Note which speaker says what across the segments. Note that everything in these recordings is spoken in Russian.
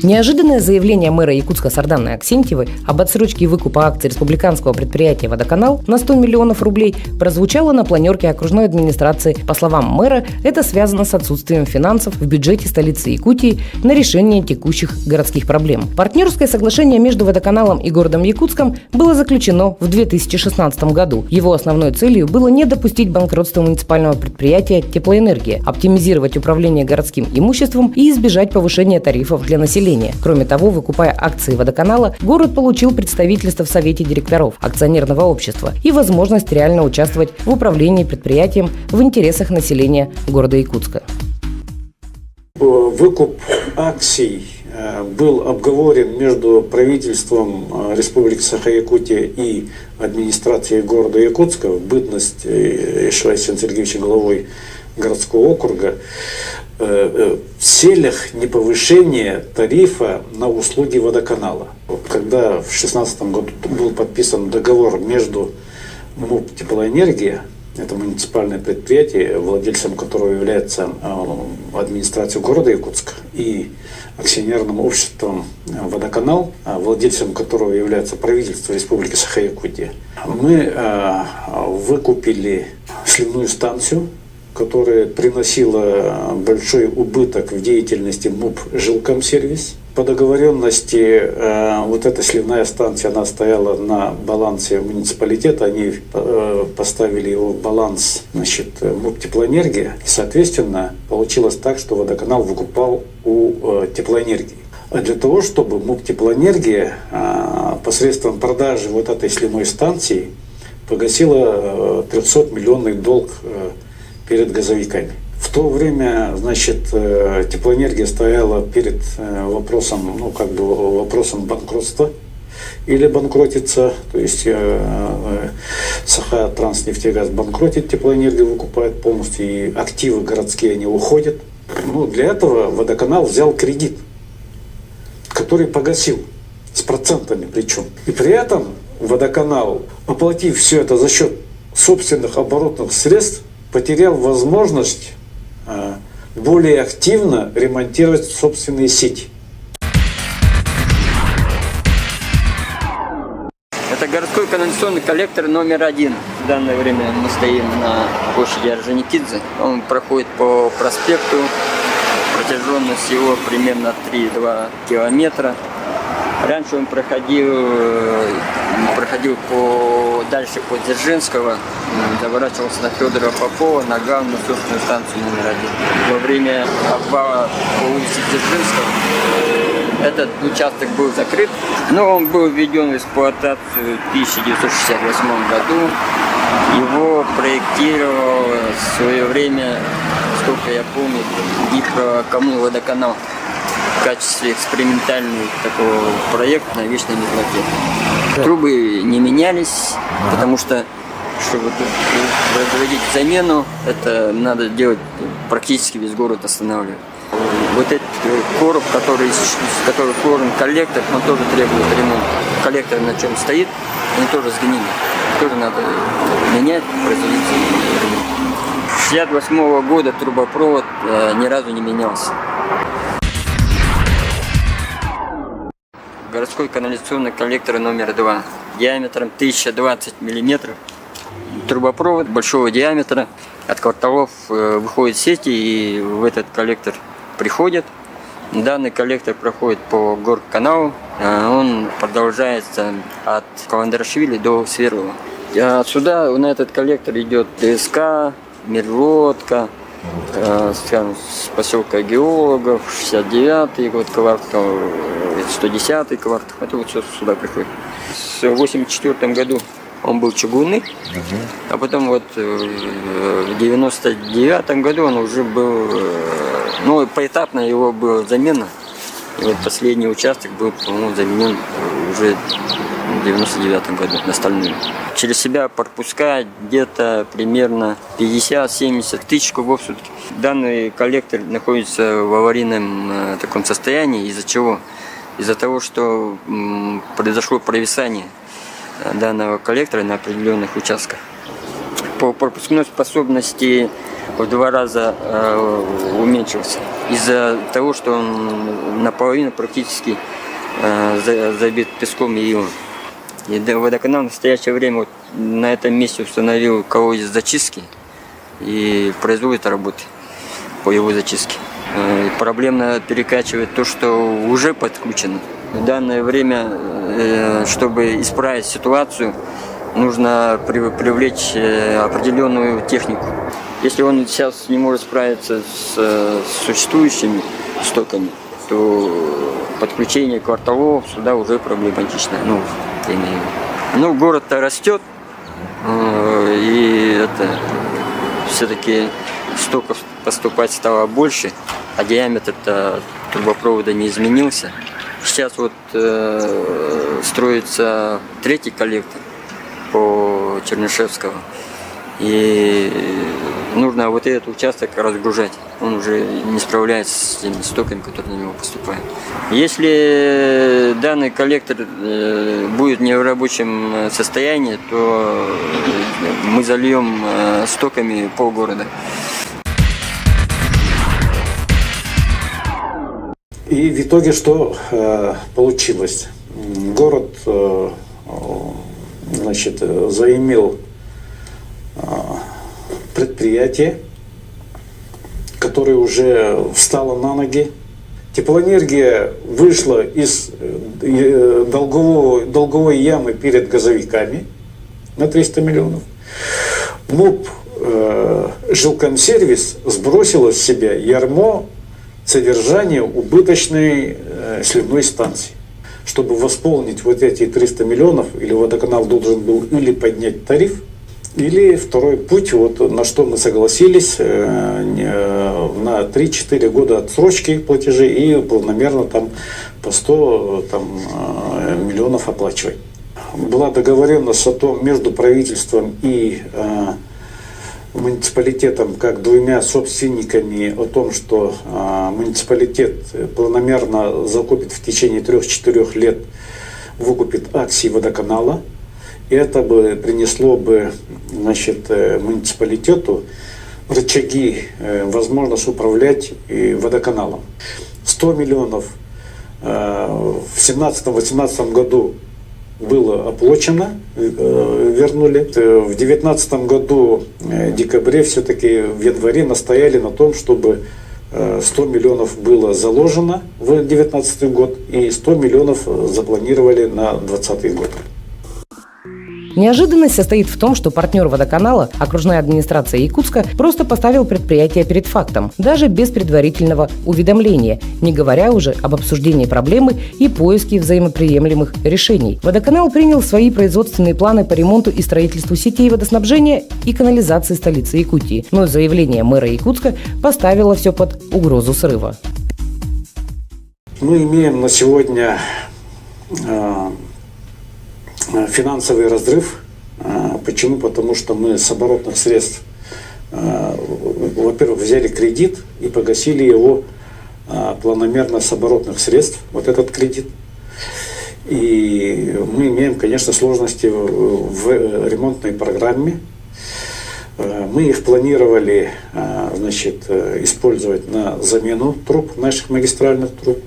Speaker 1: Неожиданное заявление мэра Якутска Сарданы Аксентьевой об отсрочке выкупа акций республиканского предприятия «Водоканал» на 100 миллионов рублей прозвучало на планерке окружной администрации. По словам мэра, это связано с отсутствием финансов в бюджете столицы Якутии на решение текущих городских проблем. Партнерское соглашение между «Водоканалом» и городом Якутском было заключено в 2016 году. Его основной целью было не допустить банкротства муниципального предприятия «Теплоэнергия», оптимизировать управление городским имуществом и избежать повышения тарифов для населения. Кроме того, выкупая акции «Водоканала», город получил представительство в Совете директоров акционерного общества и возможность реально участвовать в управлении предприятием в интересах населения города Якутска.
Speaker 2: Выкуп акций был обговорен между правительством Республики Саха-Якутия и администрацией города Якутска в бытность Ишвайсен Сергеевича главой городского округа в целях неповышения тарифа на услуги водоканала. Когда в 2016 году был подписан договор между МУП «Теплоэнергия», это муниципальное предприятие, владельцем которого является администрация города Якутска, и акционерным обществом «Водоканал», владельцем которого является правительство Республики Саха-Якутия, мы выкупили сливную станцию, которая приносила большой убыток в деятельности МУП «Жилкомсервис». По договоренности вот эта сливная станция, она стояла на балансе муниципалитета, они поставили его в баланс, МУП «Теплоэнергия». И, соответственно, получилось так, что водоканал выкупал у «Теплоэнергии». А для того, чтобы МУП «Теплоэнергия» посредством продажи вот этой сливной станции погасила 300-миллионный долг перед газовиками. В то время, Теплоэнергия стояла перед вопросом, вопросом банкротства или банкротиться, то есть Саха-Транснефтегаз банкротит, Теплоэнергию выкупает полностью, и активы городские они уходят. Для этого водоканал взял кредит, который погасил с процентами причем. И при этом водоканал, оплатив все это за счет собственных оборотных средств, потерял возможность более активно ремонтировать собственные сети.
Speaker 3: Это городской канализационный коллектор номер 1. В данное время мы стоим на площади Орджоникидзе. Он проходит по проспекту. Протяженность его примерно 3,2 километра. Раньше он проходил дальше по Дзержинского, заворачивался на Федора Попова, на главную насосную станцию номер 1. Во время обвала по улице Дзержинского этот участок был закрыт, но он был введен в эксплуатацию в 1968 году. Его проектировал в свое время, сколько я помню, Гидрокоммунводоканал в качестве экспериментального такого проекта на вечной мерзлоте. Трубы не менялись, потому что, чтобы производить замену, это надо делать практически весь город останавливать. Вот этот короб, который формен коллектор, он тоже требует ремонта. Коллектор, на чем стоит, они тоже сгнили. Тоже надо менять, производить ремонт. С 1968 года трубопровод ни разу не менялся. Городской канализационный коллектор номер 2 диаметром 1020 мм. Трубопровод большого диаметра. От кварталов выходят сети и в этот коллектор приходят. Данный коллектор проходит по горканалу. Он продолжается от Каландрашвили до Сверлова. Отсюда на этот коллектор идет ДСК, Мерлотка, с поселка Геологов, 69-й год квартал, 110-й квартал. Это вот все сюда приходит. В 1984 году он был чугунный, а потом вот в 99 году он уже был, поэтапно его была замена. И вот последний участок был, по-моему, заменен уже в 99 году на стальную. Через себя пропускает где-то примерно 50-70 тысяч кубов в сутки. Данный коллектор находится в аварийном таком состоянии. Из-за чего? Из-за того, что произошло провисание данного коллектора на определенных участках. по пропускной способности в 2 раза уменьшился. Из-за того, что он наполовину практически забит песком и илом. И водоканал в настоящее время вот на этом месте установил колодец зачистки и производит работы по его зачистке. Проблемно перекачивать то, что уже подключено. В данное время, чтобы исправить ситуацию, нужно привлечь определенную технику. Если он сейчас не может справиться с существующими стоками, то подключение кварталов сюда уже проблематично. Город-то растет, и все-таки стоков поступать стало больше, а диаметр-то трубопровода не изменился. Сейчас вот строится 3-й коллектор по Чернышевского, и нужно вот этот участок разгружать. Он уже не справляется с теми стоками, которые на него поступают. Если данный коллектор будет не в рабочем состоянии, то мы зальем стоками полгорода.
Speaker 2: И в итоге что получилось? Город заимел предприятие, которое уже встало на ноги. Теплоэнергия вышла из долговой ямы перед газовиками на 300 миллионов. МУП Жилкомсервис сбросила с себя ярмо содержания убыточной сливной станции. Чтобы восполнить вот эти 300 миллионов, или водоканал должен был или поднять тариф, или второй путь, вот на что мы согласились, на 3-4 года отсрочки платежей и планомерно там по 100 миллионов оплачивать. Была договоренность о том между правительством и муниципалитетом, как 2 собственниками, о том, что муниципалитет планомерно закупит в течение 3-4 лет, выкупит акции водоканала. И это бы принесло бы, муниципалитету рычаги, возможность управлять водоканалом. 100 миллионов в 2017-2018 году было оплачено, вернули. В 2019 году, в декабре, все-таки в январе настояли на том, чтобы 100 миллионов было заложено в 2019 год и 100 миллионов запланировали на 2020 год.
Speaker 1: Неожиданность состоит в том, что партнер водоканала, окружная администрация Якутска, просто поставил предприятие перед фактом, даже без предварительного уведомления, не говоря уже об обсуждении проблемы и поиске взаимоприемлемых решений. Водоканал принял свои производственные планы по ремонту и строительству сетей водоснабжения и канализации столицы Якутии, но заявление мэра Якутска поставило все под угрозу срыва.
Speaker 2: Мы имеем на сегодня финансовый разрыв. Почему? Потому что мы с оборотных средств, во-первых, взяли кредит и погасили его планомерно с оборотных средств, вот этот кредит. И мы имеем, конечно, сложности в ремонтной программе. Мы их планировали, использовать на замену труб, наших магистральных труб,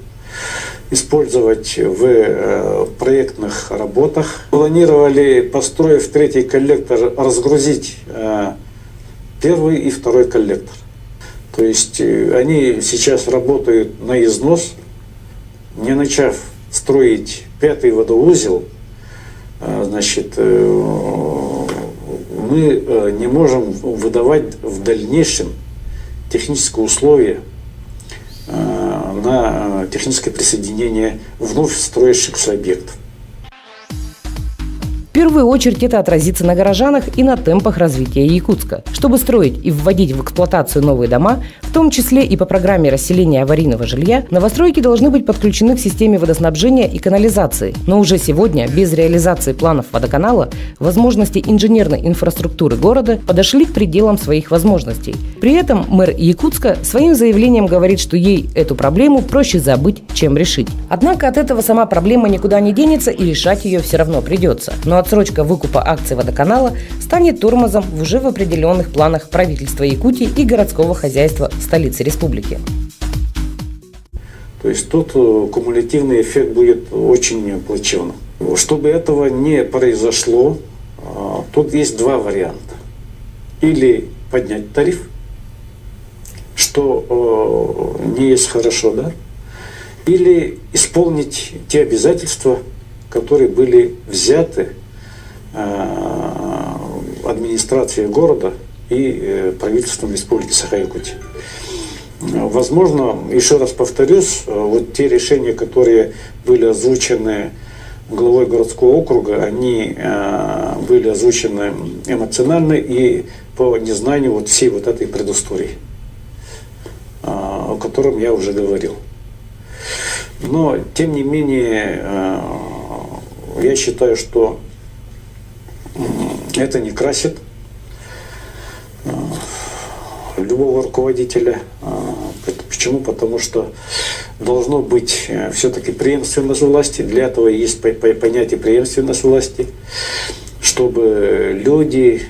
Speaker 2: использовать в проектных работах. Планировали, построив 3-й коллектор, разгрузить 1-й и 2-й коллектор. То есть они сейчас работают на износ, не начав строить 5-й водоузел, мы не можем выдавать в дальнейшем технические условия на техническое присоединение вновь строящихся объектов.
Speaker 1: В первую очередь это отразится на горожанах и на темпах развития Якутска. Чтобы строить и вводить в эксплуатацию новые дома, в В том числе и по программе расселения аварийного жилья новостройки должны быть подключены к системе водоснабжения и канализации. Но уже сегодня, без реализации планов водоканала, возможности инженерной инфраструктуры города подошли к пределам своих возможностей. При этом мэр Якутска своим заявлением говорит, что ей эту проблему проще забыть, чем решить. Однако от этого сама проблема никуда не денется и решать ее все равно придется. Но отсрочка выкупа акций водоканала станет тормозом в уже в определенных планах правительства Якутии и городского хозяйства столицы республики.
Speaker 2: То есть тут кумулятивный эффект будет очень плачевным. Чтобы этого не произошло, тут есть два варианта. Или поднять тариф, что не есть хорошо, да? Или исполнить те обязательства, которые были взяты администрацией города и правительством Республики Саха-Якутия. Возможно, еще раз повторюсь, вот те решения, которые были озвучены главой городского округа, они были озвучены эмоционально и по незнанию вот всей вот этой предыстории, о котором я уже говорил. Но, тем не менее, я считаю, что это не красит любого руководителя. Почему? Потому что должно быть все-таки преемственность власти. Для этого есть понятие преемственность власти, чтобы люди,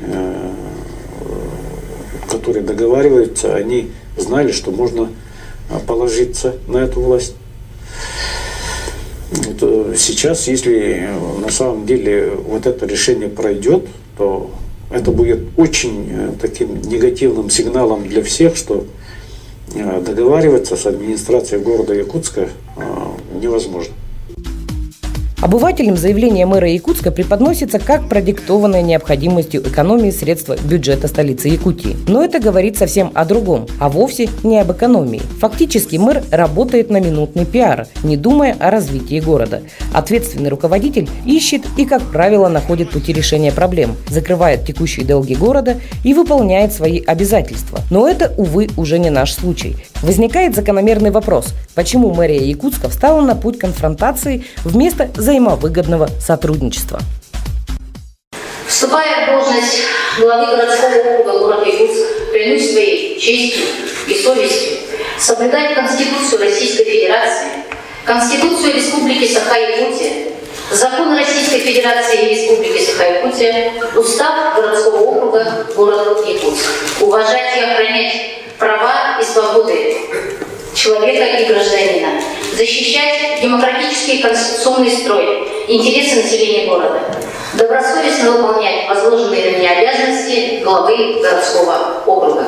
Speaker 2: которые договариваются, они знали, что можно положиться на эту власть. Сейчас, если на самом деле вот это решение пройдет, то это будет очень таким негативным сигналом для всех, что договариваться с администрацией города Якутска невозможно.
Speaker 1: Обывателям заявление мэра Якутска преподносится как продиктованное необходимостью экономии средств бюджета столицы Якутии. Но это говорит совсем о другом, а вовсе не об экономии. Фактически мэр работает на минутный пиар, не думая о развитии города. Ответственный руководитель ищет и, как правило, находит пути решения проблем, закрывает текущие долги города и выполняет свои обязательства. Но это, увы, уже не наш случай. Возникает закономерный вопрос, почему мэрия Якутска встала на путь конфронтации вместо взаимовыгодного сотрудничества.
Speaker 4: Вступая в должность главы городского округа города Якутск, клянусь своей честью и совестью соблюдать Конституцию Российской Федерации, Конституцию Республики Саха-Якутия, Закон Российской Федерации и Республики Саха-Якутия, Устав городского округа города Якутск. Уважать и охранять права и свободы человека и гражданина, защищать демократический и конституционный строй, интересы населения города, добросовестно выполнять возложенные на меня обязанности главы городского округа.